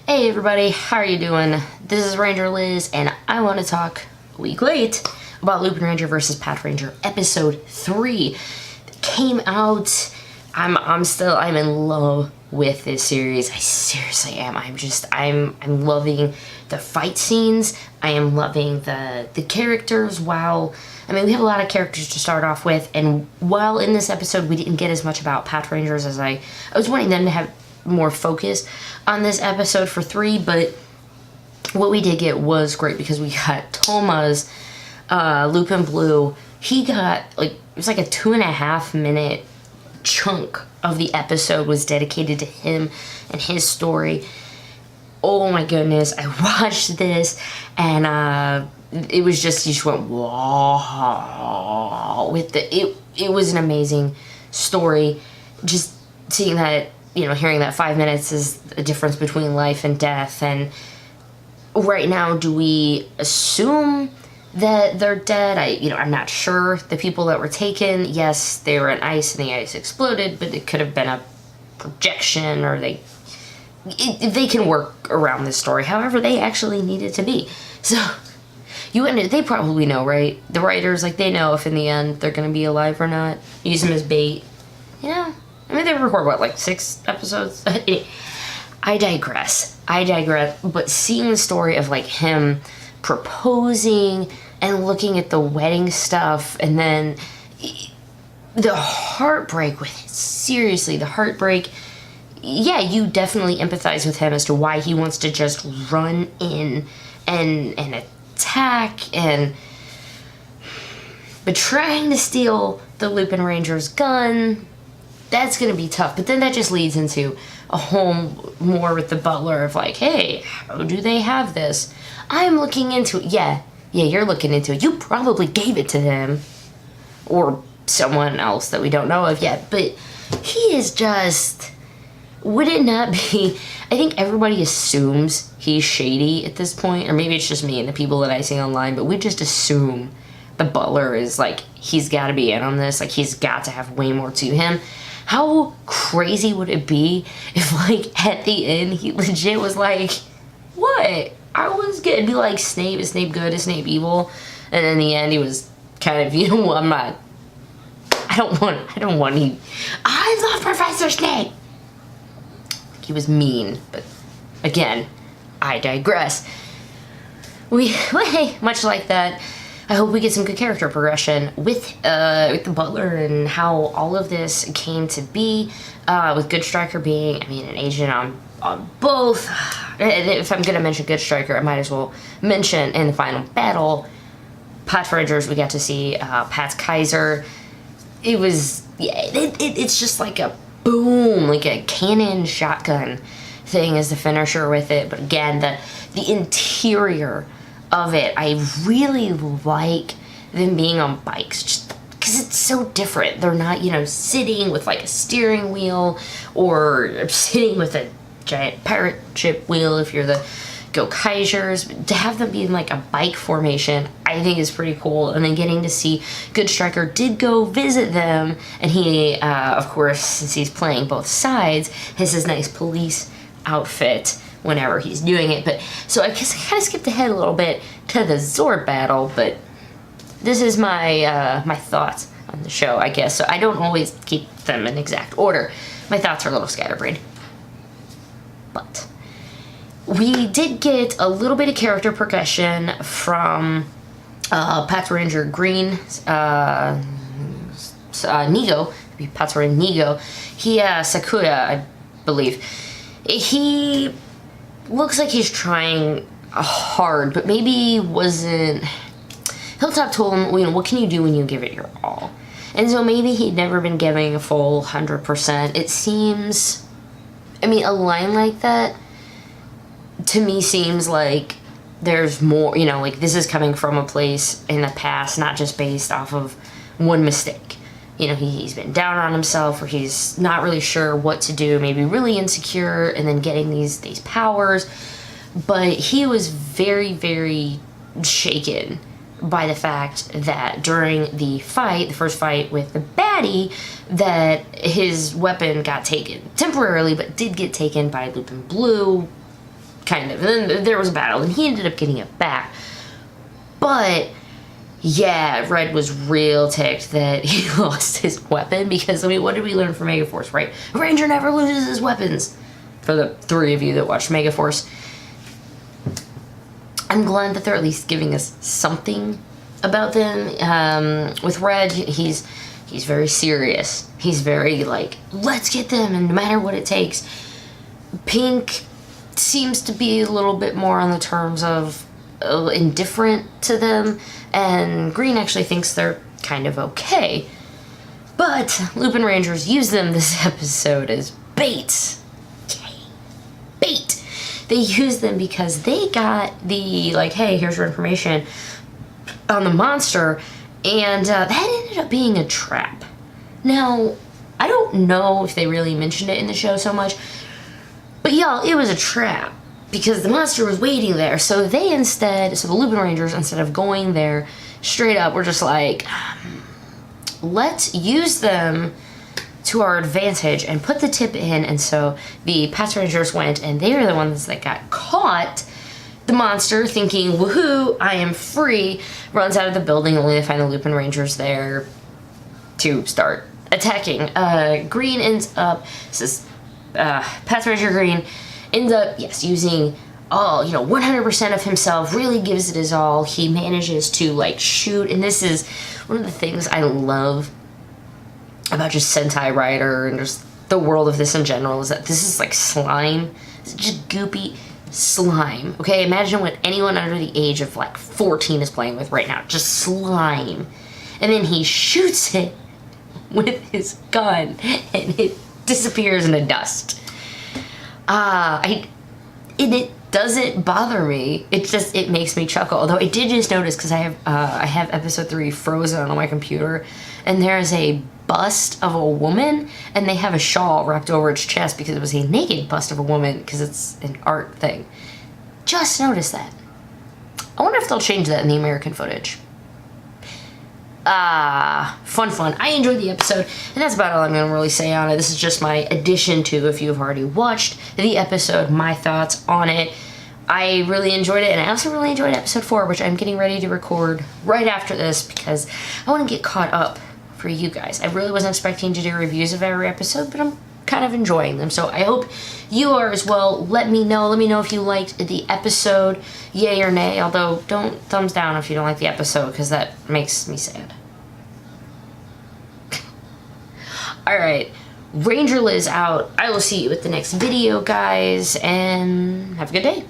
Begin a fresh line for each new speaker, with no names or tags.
Hey everybody, how are you doing? This is Ranger Liz, and I want to talk a week late about Lupinranger versus Patranger episode 3. It came out. I'm in love with this series. I seriously am. I'm loving the fight scenes. I am loving the characters. Wow. I mean, we have a lot of characters to start off with, and while in this episode we didn't get as much about Patrangers as I was wanting them to have more focus on this episode for 3, but what we did get was great because we got Toma's Lupin Blue. He got, like, it was like a 2.5 minute chunk of the episode was dedicated to him and his story. Oh my goodness, I watched this and it was just, you just went wow with it was an amazing story. Just seeing that, you know, hearing that 5 minutes is a difference between life and death. And right now, do we assume that they're dead? I'm not sure. The people that were taken, yes, they were in ice and the ice exploded, but it could have been a projection, or they can work around this story however they actually need it to be. So they probably know, right? The writers, like, they know if in the end they're gonna be alive or not. Use them as bait, you know. I mean, they record, what, like 6 episodes? I digress. But seeing the story of, like, him proposing and looking at the wedding stuff, and then the heartbreak with it. Seriously, the heartbreak. Yeah, you definitely empathize with him as to why he wants to just run in and attack, but trying to steal the Lupinranger's gun. That's gonna be tough, but then that just leads into a whole more with the butler of, like, hey, how do they have this? I'm looking into it. Yeah, you're looking into it. You probably gave it to them, or someone else that we don't know of yet, but he is just, would it not be, I think everybody assumes he's shady at this point, or maybe it's just me and the people that I see online, but we just assume the butler is, like, he's got to be in on this, like, he's got to have way more to him. How crazy would it be if, like, at the end, he legit was like, what? I was gonna be like, Snape, is Snape good, is Snape evil? And in the end, he was kind of, you know, I don't want I love Professor Snape! He was mean, but again, I digress. Much like that, I hope we get some good character progression with the butler and how all of this came to be, with Good Striker being, I mean, an agent on both. And if I'm going to mention Good Striker, I might as well mention in the final battle, Patrangers, we got to see Pat's Kaiser. It was, it's just like a boom, like a cannon shotgun thing as the finisher with it. But again, the interior of it, I really like them being on bikes, just because it's so different. They're not, you know, sitting with like a steering wheel or sitting with a giant pirate ship wheel if you're the Go Kaisers. To have them be in like a bike formation, I think is pretty cool. And then getting to see Good Striker did go visit them, and he, of course, since he's playing both sides, has his nice police outfit whenever he's doing it. But so I guess I kind of skipped ahead a little bit to the Zord battle, but this is my my thoughts on the show, I guess. So I don't always keep them in exact order. My thoughts are a little scatterbrained. But we did get a little bit of character progression from Patranger Green, Nigo, Patoranger Nigo. He, Sakura, I believe. He looks like he's trying hard, but maybe wasn't. Hilltop told him, you know, what can you do when you give it your all? And so maybe he'd never been giving a full 100%. It seems, I mean, a line like that to me seems like there's more, you know, like this is coming from a place in the past, not just based off of one mistake. You know, he's been down on himself, or he's not really sure what to do, maybe really insecure, and then getting these powers. But he was very, very shaken by the fact that during the fight, the first fight with the baddie, that his weapon got taken temporarily, but did get taken by Lupin Blue kind of. And then there was a battle, and he ended up getting it back. But yeah, Red was real ticked that he lost his weapon because, I mean, what did we learn from Megaforce, right? A Ranger never loses his weapons. For the 3 of you that watched Megaforce. I'm glad that they're at least giving us something about them. With Red, he's very serious. He's very like, let's get them, and no matter what it takes. Pink seems to be a little bit more on the terms of indifferent to them, and Green actually thinks they're kind of okay. But Lupinrangers use them this episode as bait. Bait. They use them because they got the, like, hey, here's your information on the monster, and that ended up being a trap. Now, I don't know if they really mentioned it in the show so much, but y'all, it was a trap because the monster was waiting there. So the Lupinrangers, instead of going there straight up, were just like, let's use them to our advantage and put the tip in. And so the Patrangers went, and they were the ones that got caught. The monster, thinking, woohoo, I am free, runs out of the building, only to find the Lupinrangers there to start attacking. Green ends up, Patranger Green ends up, yes, using all, 100% of himself, really gives it his all. He manages to, like, shoot, and this is one of the things I love about just Sentai Rider and just the world of this in general, is that this is like slime. It's just goopy slime. Okay, imagine what anyone under the age of like 14 is playing with right now. Just slime. And then he shoots it with his gun and it disappears in the dust. It doesn't bother me. It makes me chuckle. Although I did just notice, because I have episode 3 frozen on my computer, and there's a bust of a woman, and they have a shawl wrapped over its chest because it was a naked bust of a woman, because it's an art thing. Just noticed that. I wonder if they'll change that in the American footage. Fun. I enjoyed the episode, and that's about all I'm going to really say on it. This is just my addition to, if you have already watched the episode, my thoughts on it. I really enjoyed it, and I also really enjoyed episode 4, which I'm getting ready to record right after this because I want to get caught up for you guys. I really wasn't expecting to do reviews of every episode, but I'm kind of enjoying them, so I hope you are as well. Let me know if you liked the episode, yay or nay, although don't thumbs down if you don't like the episode, because that makes me sad. Alright, Ranger Liz out. I will see you at the next video, guys, and have a good day.